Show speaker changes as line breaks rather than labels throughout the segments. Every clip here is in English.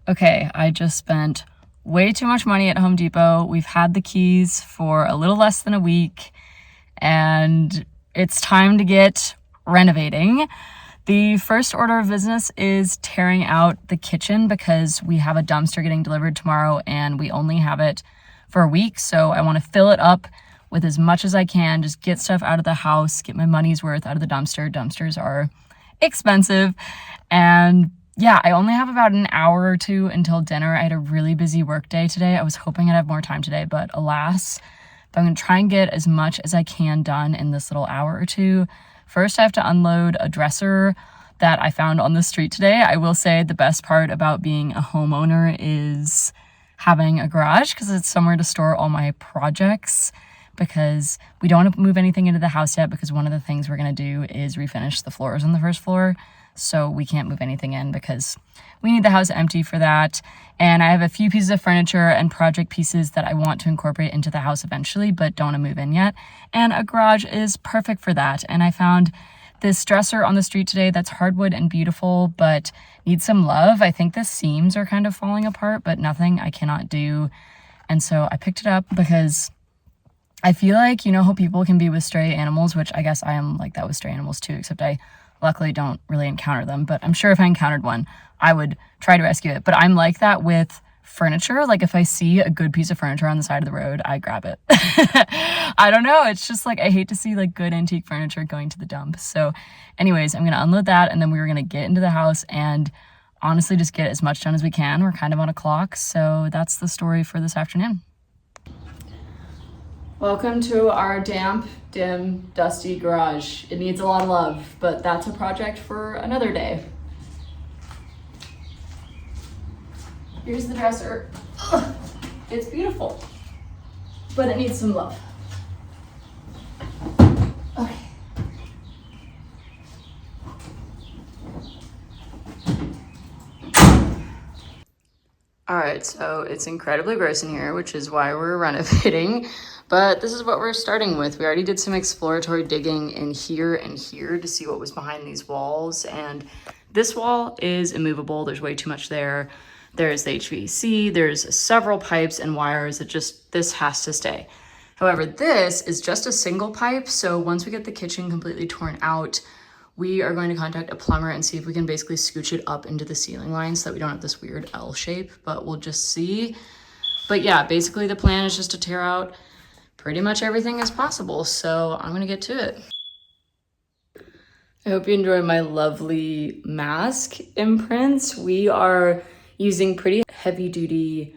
Okay, I just spent way too much money at Home Depot. We've had the keys for a little less than a week, and it's time to get renovating. The first order of business is tearing out the kitchen because we have a dumpster getting delivered tomorrow and we only have it for a week. So I want to fill it up with as much as I can, just get stuff out of the house, get my money's worth out of the dumpster. Dumpsters are expensive. And yeah, I only have about an hour or two until dinner. I had a really busy work day today. I was hoping I'd have more time today, but alas. But I'm going to try and get as much as I can done in this little hour or two. First, I have to unload a dresser that I found on the street today. I will say the best part about being a homeowner is having a garage because it's somewhere to store all my projects, because we don't want to move anything into the house yet because one of the things we're going to do is refinish the floors on the first floor. So we can't move anything in because we need the house empty for that. And I have a few pieces of furniture and project pieces that I want to incorporate into the house eventually, but don't want to move in yet. And a garage is perfect for that. And I found this dresser on the street today that's hardwood and beautiful, but needs some love. I think the seams are kind of falling apart, but nothing I cannot do. And so I picked it up because I feel like, you know how people can be with stray animals, which I guess I am like that with stray animals too, except I luckily don't really encounter them, but I'm sure if I encountered one, I would try to rescue it. But I'm like that with furniture. Like if I see a good piece of furniture on the side of the road, I grab it. I don't know. It's just like, I hate to see like good antique furniture going to the dump. So anyways, I'm going to unload that and then we were going to get into the house and honestly just get as much done as we can. We're kind of on a clock. So that's the story for this afternoon. Welcome to our damp, dim, dusty garage. It needs a lot of love, but that's a project for another day. Here's the dresser. Ugh, it's beautiful, but it needs some love. Okay. All right, so it's incredibly gross in here, which is why we're renovating. But this is what we're starting with. We already did some exploratory digging in here and here to see what was behind these walls. And this wall is immovable. There's way too much there. There's the HVAC, there's several pipes and wires that this has to stay. However, this is just a single pipe. So once we get the kitchen completely torn out, we are going to contact a plumber and see if we can basically scooch it up into the ceiling line so that we don't have this weird L shape, but we'll just see. But yeah, basically the plan is just to tear out pretty much everything as possible. So I'm gonna get to it. I hope you enjoy my lovely mask imprints. We are using pretty heavy duty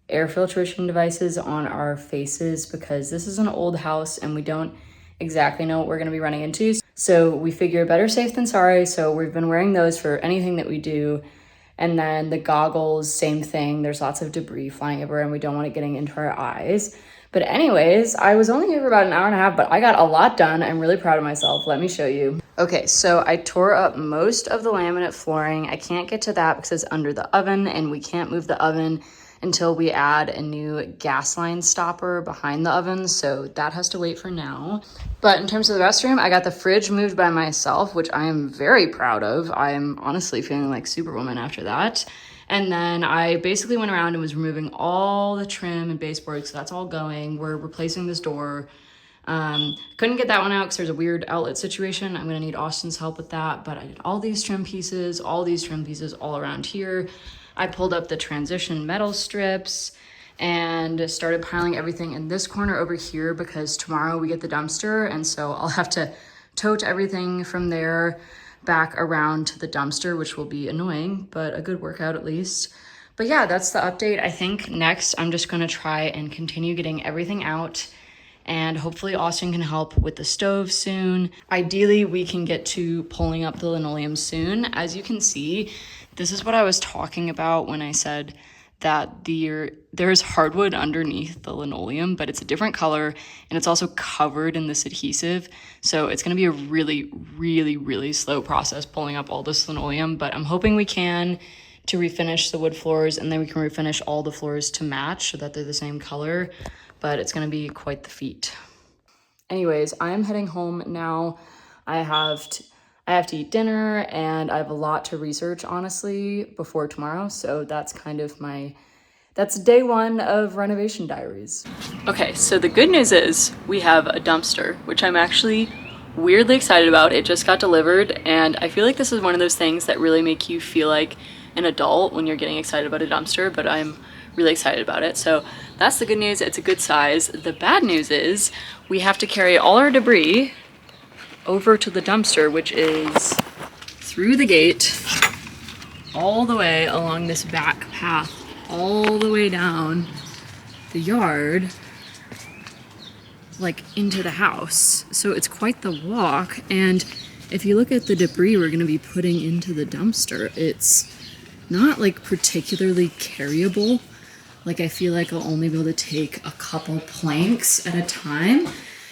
air filtration devices on our faces because this is an old house and we don't exactly know what we're gonna be running into. So we figure better safe than sorry. So we've been wearing those for anything that we do. And then the goggles, same thing. There's lots of debris flying everywhere and we don't want it getting into our eyes. But anyways, I was only here for about an hour and a half, but I got a lot done. I'm really proud of myself. Let me show you. Okay, so I tore up most of the laminate flooring. I can't get to that because it's under the oven and we can't move the oven until we add a new gas line stopper behind the oven. So that has to wait for now. But in terms of the restroom, I got the fridge moved by myself, which I am very proud of. I'm honestly feeling like Superwoman after that. And then I basically went around and was removing all the trim and baseboard, so that's all going. We're replacing this door. Couldn't get that one out because there's a weird outlet situation. I'm gonna need Austin's help with that, but I did all these trim pieces all around here. I pulled up the transition metal strips and started piling everything in this corner over here because tomorrow we get the dumpster, and so I'll have to tote everything from there back around to the dumpster, which will be annoying, but a good workout at least. But yeah, that's the update. I think next I'm just gonna try and continue getting everything out, and hopefully Austin can help with the stove soon. Ideally, we can get to pulling up the linoleum soon. As you can see, this is what I was talking about when I said that there's hardwood underneath the linoleum, but it's a different color and it's also covered in this adhesive. So it's gonna be a really, really, really slow process pulling up all this linoleum, but I'm hoping we can to refinish the wood floors and then we can refinish all the floors to match so that they're the same color, but it's gonna be quite the feat. Anyways, I'm heading home now. I have I have to eat dinner and I have a lot to research, honestly, before tomorrow. So that's kind of that's day one of renovation diaries. Okay, so the good news is we have a dumpster, which I'm actually weirdly excited about. It just got delivered, and I feel like this is one of those things that really make you feel like an adult when you're getting excited about a dumpster, but I'm really excited about it. So that's the good news. It's a good size. The bad news is we have to carry all our debris over to the dumpster, which is through the gate, all the way along this back path, all the way down the yard, like into the house. So it's quite the walk. And if you look at the debris we're gonna be putting into the dumpster, it's not like particularly carryable. Like I feel like I'll only be able to take a couple planks at a time,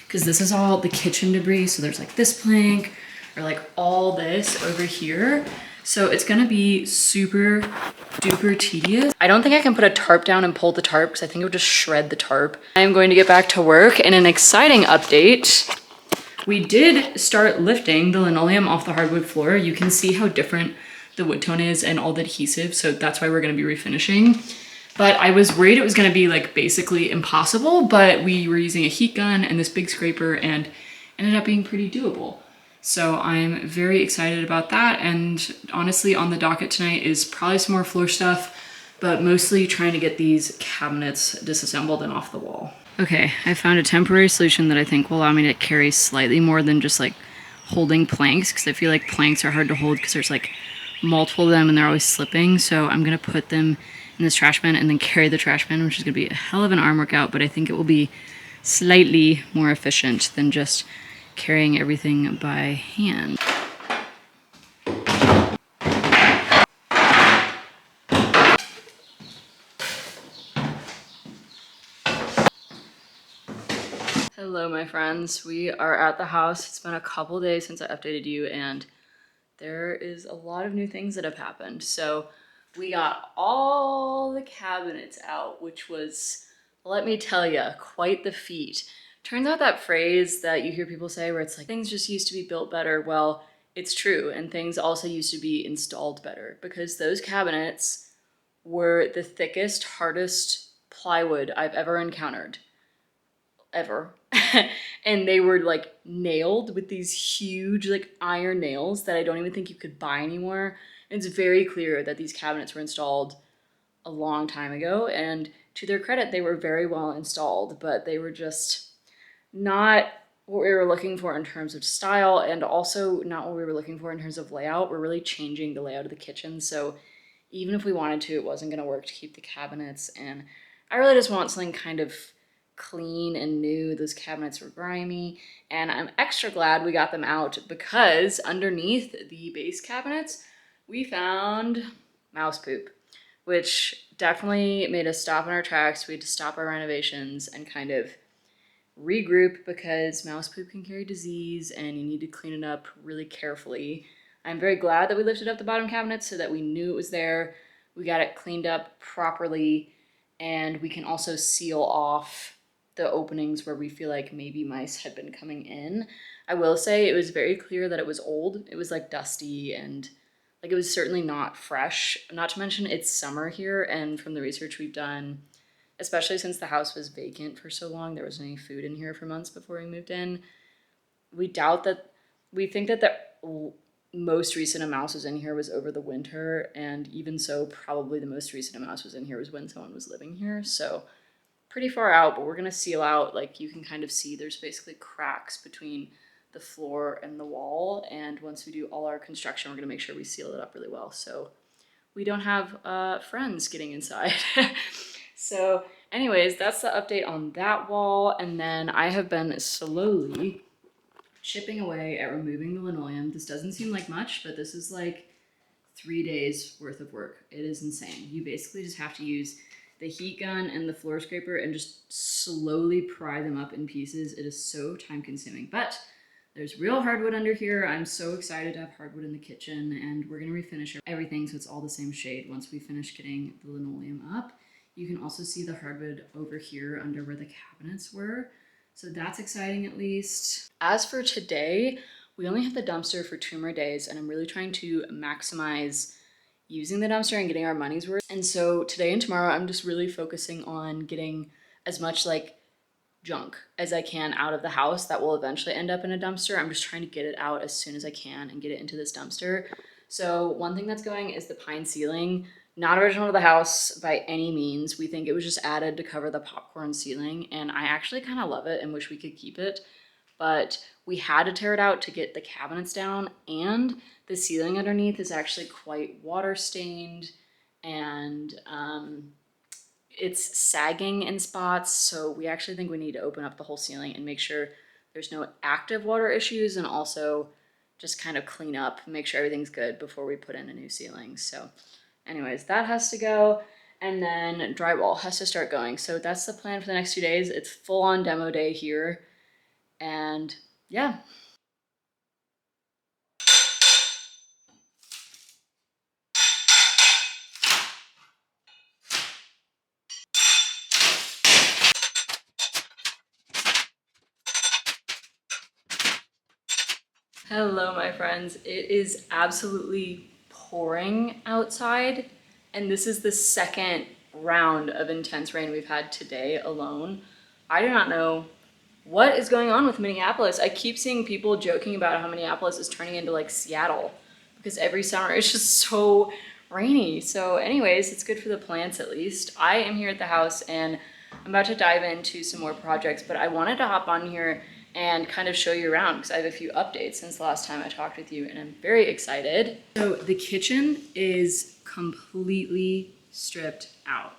because this is all the kitchen debris. So there's like this plank or like all this over here. So it's gonna be super duper tedious. I don't think I can put a tarp down and pull the tarp because I think it would just shred the tarp. I'm going to get back to work. And an exciting update, we did start lifting the linoleum off the hardwood floor. You can see how different the wood tone is and all the adhesive. So that's why we're gonna be refinishing. But I was worried it was gonna be like basically impossible, but we were using a heat gun and this big scraper and ended up being pretty doable. So I'm very excited about that. And honestly, on the docket tonight is probably some more floor stuff, but mostly trying to get these cabinets disassembled and off the wall. Okay, I found a temporary solution that I think will allow me to carry slightly more than just like holding planks, because I feel like planks are hard to hold because there's like multiple of them and they're always slipping. So I'm gonna put them in this trash bin and then carry the trash bin, which is gonna be a hell of an arm workout, but I think it will be slightly more efficient than just carrying everything by hand. Hello, my friends. We are at the house. It's been a couple days since I updated you, and there is a lot of new things that have happened. So we got all the cabinets out, which was, let me tell you, quite the feat. Turns out that phrase that you hear people say where it's like, things just used to be built better. Well, it's true. And things also used to be installed better, because those cabinets were the thickest, hardest plywood I've ever encountered. Ever. And they were like nailed with these huge like iron nails that I don't even think you could buy anymore. It's very clear that these cabinets were installed a long time ago, and to their credit, they were very well installed, but they were just not what we were looking for in terms of style, and also not what we were looking for in terms of layout. We're really changing the layout of the kitchen, so even if we wanted to, it wasn't gonna work to keep the cabinets, and I really just want something kind of clean and new. Those cabinets were grimy, and I'm extra glad we got them out, because underneath the base cabinets, we found mouse poop, which definitely made us stop in our tracks. We had to stop our renovations and kind of regroup, because mouse poop can carry disease and you need to clean it up really carefully. I'm very glad that we lifted up the bottom cabinets so that we knew it was there. We got it cleaned up properly, and we can also seal off the openings where we feel like maybe mice had been coming in. I will say it was very clear that it was old. It was like dusty, and like it was certainly not fresh. Not to mention it's summer here, and from the research we've done, especially since the house was vacant for so long, there wasn't any food in here for months before we moved in. We think that the most recent a mouse was in here was over the winter, and even so, probably the most recent a mouse was in here was when someone was living here. So pretty far out, but we're gonna seal out. Like you can kind of see there's basically cracks between the floor and the wall, and once we do all our construction, we're gonna make sure we seal it up really well so we don't have friends getting inside. So anyways, that's the update on that wall. And then I have been slowly chipping away at removing the linoleum. This doesn't seem like much, but this is like 3 days worth of work. It is insane. You basically just have to use the heat gun and the floor scraper and just slowly pry them up in pieces. It is so time consuming, but there's real hardwood under here. I'm so excited to have hardwood in the kitchen, and we're gonna refinish everything so it's all the same shade once we finish getting the linoleum up. You can also see the hardwood over here under where the cabinets were. So that's exciting at least. As for today, We only have the dumpster for 2 more days, and I'm really trying to maximize using the dumpster and getting our money's worth. And so today and tomorrow, I'm just really focusing on getting as much like junk as I can out of the house that will eventually end up in a dumpster. I'm just trying to get it out as soon as I can and get it into this dumpster. So one thing that's going is the pine ceiling, not original to the house by any means. We think it was just added to cover the popcorn ceiling, and I actually kind of love it and wish we could keep it. But we had to tear it out to get the cabinets down, and the ceiling underneath is actually quite water stained, and it's sagging in spots, so we actually think we need to open up the whole ceiling and make sure there's no active water issues, and also just kind of clean up, make sure everything's good before we put in a new ceiling. So anyways, that has to go, and then drywall has to start going. So that's the plan for the next 2 days. It's full on demo day here, and yeah. Hello, my friends. It is absolutely pouring outside, and this is the second round of intense rain we've had today alone. I do not know what is going on with Minneapolis. I keep seeing people joking about how Minneapolis is turning into like Seattle because every summer it's just so rainy. So anyways, it's good for the plants at least. I am here at the house and I'm about to dive into some more projects, but I wanted to hop on here and kind of show you around because I have a few updates since the last time I talked with you, and I'm very excited. So the kitchen is completely stripped out.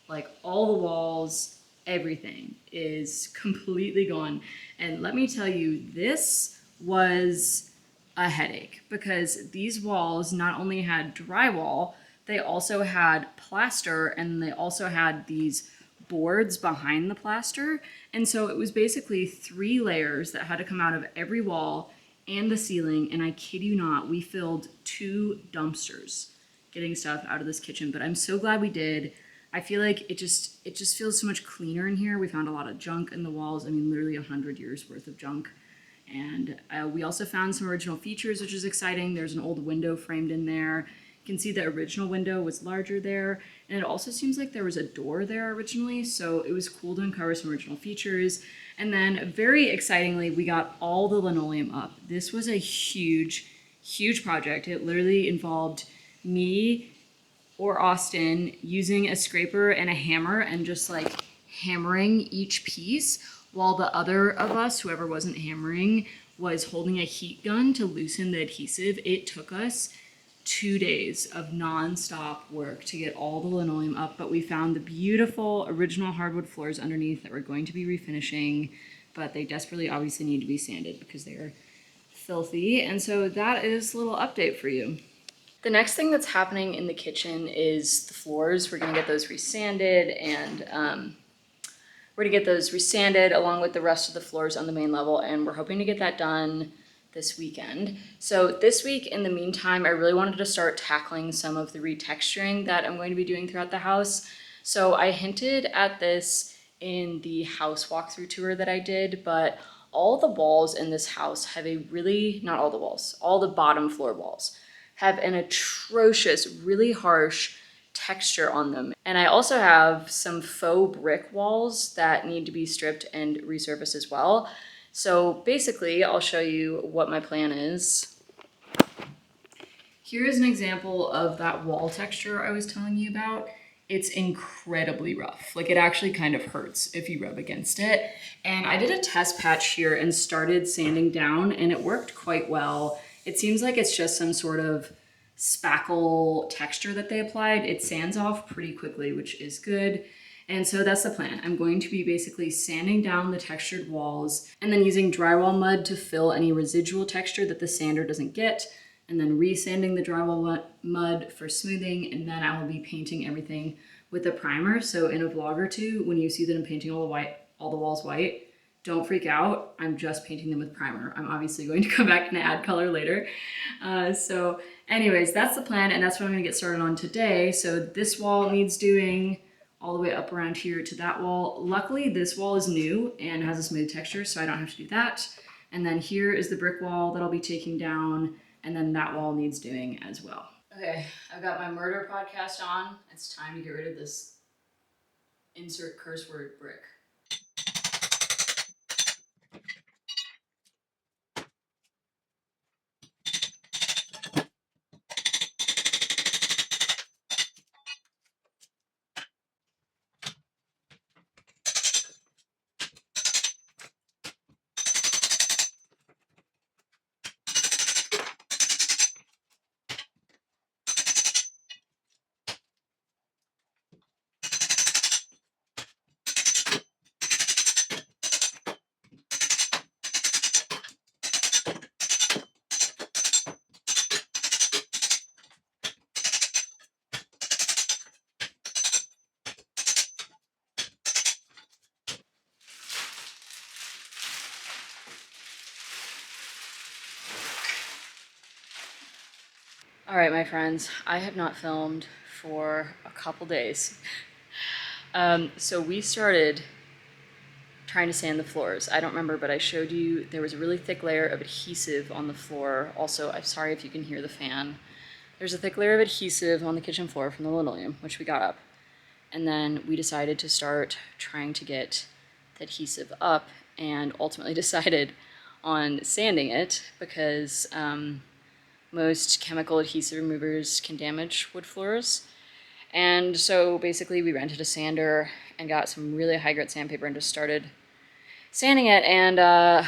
Like all the walls, everything is completely gone. And let me tell you, this was a headache because these walls not only had drywall, they also had plaster, and they also had these boards behind the plaster. And so it was basically 3 layers that had to come out of every wall and the ceiling. And I kid you not, we filled 2 dumpsters getting stuff out of this kitchen, but I'm so glad we did. I feel like it just feels so much cleaner in here. We found a lot of junk in the walls. I mean, literally 100 years worth of junk. And we also found some original features, which is exciting. There's an old window framed in there. You can see the original window was larger there. And it also seems like there was a door there originally. So it was cool to uncover some original features. And then very excitingly, we got all the linoleum up. This was a huge, huge project. It literally involved me or Austin using a scraper and a hammer and just like hammering each piece, while the other of us, whoever wasn't hammering, was holding a heat gun to loosen the adhesive. It took us 2 days of non-stop work to get all the linoleum up, but we found the beautiful original hardwood floors underneath that we're going to be refinishing, but they desperately obviously need to be sanded because they are filthy. And so that is a little update for you. The next thing that's happening in the kitchen is the floors. We're gonna get those resanded, and we're gonna get those resanded along with the rest of the floors on the main level, and we're hoping to get that done this weekend. So this week, in the meantime, I really wanted to start tackling some of the retexturing that I'm going to be doing throughout the house. So I hinted at this in the house walkthrough tour that I did, but all the walls in this house have a really, not all the walls, all the bottom floor walls have an atrocious, really harsh texture on them. And I also have some faux brick walls that need to be stripped and resurfaced as well. So basically, I'll show you what my plan is. Here is an example of that wall texture I was telling you about. It's incredibly rough. Like, it actually kind of hurts if you rub against it. And I did a test patch here and started sanding down, and it worked quite well. It seems like it's just some sort of spackle texture that they applied. It sands off pretty quickly, which is good. And so that's the plan. I'm going to be basically sanding down the textured walls and then using drywall mud to fill any residual texture that the sander doesn't get, and then resanding the drywall mud for smoothing, and then I will be painting everything with a primer. So in a vlog or two, when you see that I'm painting all the walls white, don't freak out. I'm just painting them with primer. I'm obviously going to come back and add color later. So anyways, that's the plan, and that's what I'm gonna get started on today. So this wall needs doing all the way up around here to that wall. Luckily, this wall is new and has a smooth texture, so I don't have to do that. And then here is the brick wall that I'll be taking down, and then that wall needs doing as well. Okay, I've got my murder podcast on. It's time to get rid of this insert curse word brick. All right, my friends, I have not filmed for a couple days. So we started trying to sand the floors. I don't remember, but I showed you there was a really thick layer of adhesive on the floor. Also, I'm sorry if you can hear the fan. There's a thick layer of adhesive on the kitchen floor from the linoleum, which we got up. And then we decided to start trying to get the adhesive up and ultimately decided on sanding it because most chemical adhesive removers can damage wood floors. And so basically we rented a sander and got some really high grit sandpaper and just started sanding it. And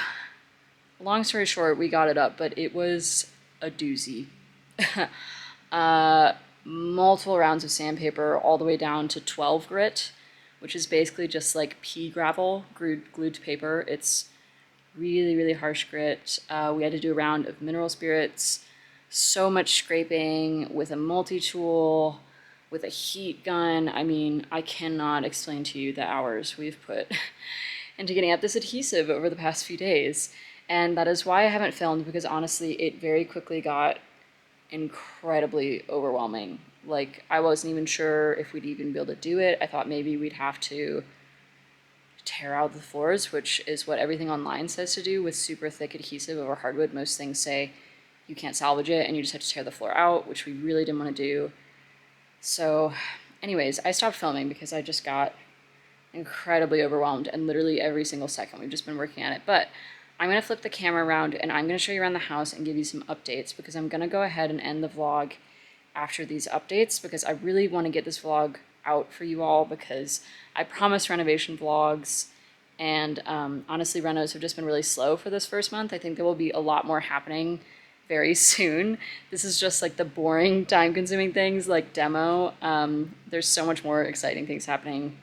long story short, we got it up, but it was a doozy. Multiple rounds of sandpaper all the way down to 12 grit, which is basically just like pea gravel glued to paper. It's really, really harsh grit. We had to do a round of mineral spirits, so much scraping with a multi-tool, with a heat gun. I mean, I cannot explain to you the hours we've put into getting up this adhesive over the past few days. And that is why I haven't filmed, because honestly, it very quickly got incredibly overwhelming. Like, I wasn't even sure if we'd even be able to do it. I thought maybe we'd have to tear out the floors, which is what everything online says to do with super thick adhesive over hardwood. Most things say you can't salvage it and you just have to tear the floor out, which we really didn't want to do. So anyways, I stopped filming because I just got incredibly overwhelmed, and literally every single second we've just been working at it. But I'm going to flip the camera around and I'm going to show you around the house and give you some updates, because I'm going to go ahead and end the vlog after these updates, because I really want to get this vlog out for you all, because I promised renovation vlogs, and honestly, renos have just been really slow for this first month. I think there will be a lot more happening very soon. This is just like the boring, time-consuming things like demo. There's so much more exciting things happening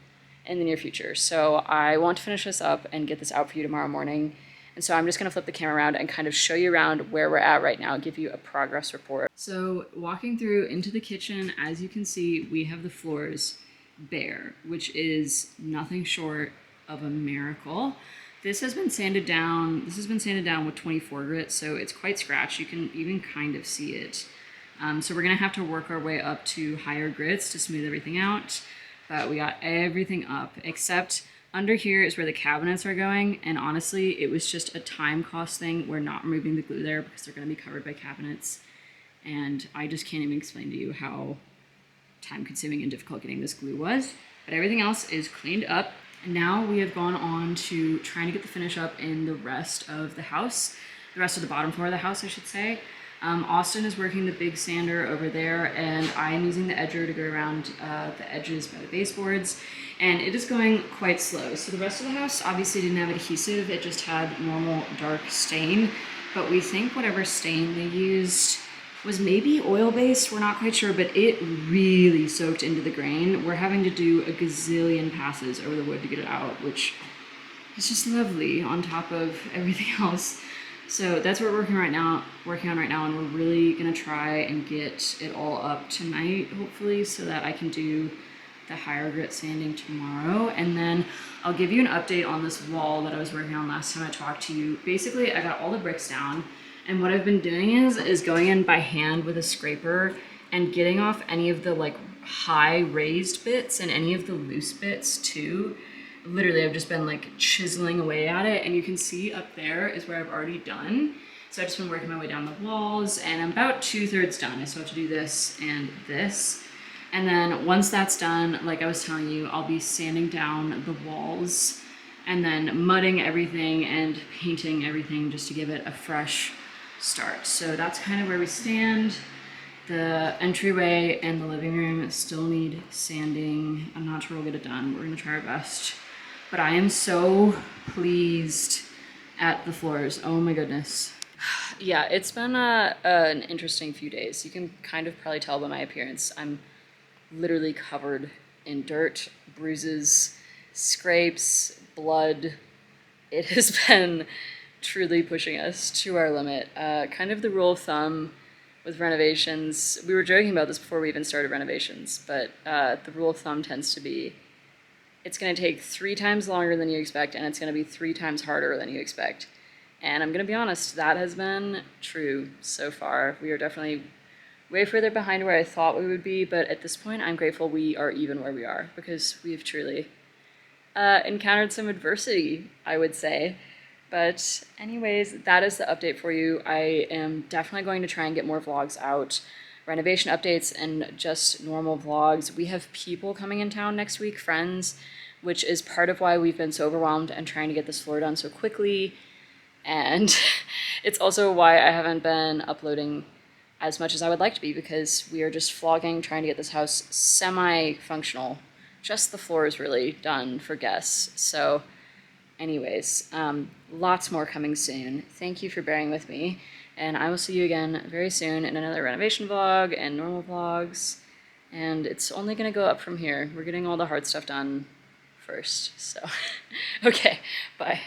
in the near future. So I want to finish this up and get this out for you tomorrow morning. And so I'm just gonna flip the camera around and kind of show you around where we're at right now, give you a progress report. So walking through into the kitchen, as you can see, we have the floors bare, which is nothing short of a miracle. This has been sanded down. This has been sanded down with 24 grit, so it's quite scratched. You can even kind of see it. So we're gonna have to work our way up to higher grits to smooth everything out. But we got everything up, except under here is where the cabinets are going. And honestly, it was just a time cost thing. We're not removing the glue there because they're gonna be covered by cabinets. And I just can't even explain to you how time consuming and difficult getting this glue was. But everything else is cleaned up. And now we have gone on to trying to get the finish up in the rest of the house, the rest of the bottom floor of the house, I should say. Austin is working the big sander over there, and I'm using the edger to go around the edges by the baseboards, and it is going quite slow. So the rest of the house obviously didn't have adhesive, it just had normal dark stain, but we think whatever stain they used was maybe oil-based, we're not quite sure, but it really soaked into the grain. We're having to do a gazillion passes over the wood to get it out, which is just lovely on top of everything else. So that's what we're working on right now, and we're really gonna try and get it all up tonight, hopefully, so that I can do the higher grit sanding tomorrow. And then I'll give you an update on this wall that I was working on last time I talked to you. Basically, I got all the bricks down, and what I've been doing is going in by hand with a scraper and getting off any of the like high raised bits and any of the loose bits too. literally I've just been like chiseling away at it, and you can see up there is where I've already done. So I've just been working my way down the walls, and I'm about 2/3 done. I still have to do this and this. And then once that's done, like I was telling you, I'll be sanding down the walls and then mudding everything and painting everything just to give it a fresh start. So that's kind of where we stand. The entryway and the living room still need sanding. I'm not sure we'll get it done. We're gonna try our best. But I am so pleased at the floors. Oh my goodness. Yeah, it's been an interesting few days. You can kind of probably tell by my appearance. I'm literally covered in dirt, bruises, scrapes, blood. It has been truly pushing us to our limit. Kind of the rule of thumb with renovations, we were joking about this before we even started renovations, but the rule of thumb tends to be it's going to take 3 times longer than you expect, and it's going to be 3 times harder than you expect. And I'm going to be honest, that has been true so far. We are definitely way further behind where I thought we would be, but at this point, I'm grateful we are even where we are, because we've truly encountered some adversity, I would say. But anyways, that is the update for you. I am definitely going to try and get more vlogs out, renovation updates and just normal vlogs. We have people coming in town next week, friends, which is part of why we've been so overwhelmed and trying to get this floor done so quickly. And it's also why I haven't been uploading as much as I would like to be, because we are just vlogging, trying to get this house semi-functional. Just the floor is really done for guests. So anyways, lots more coming soon. Thank you for bearing with me, and I will see you again very soon in another renovation vlog and normal vlogs, and it's only gonna go up from here. We're getting all the hard stuff done first, so okay, bye.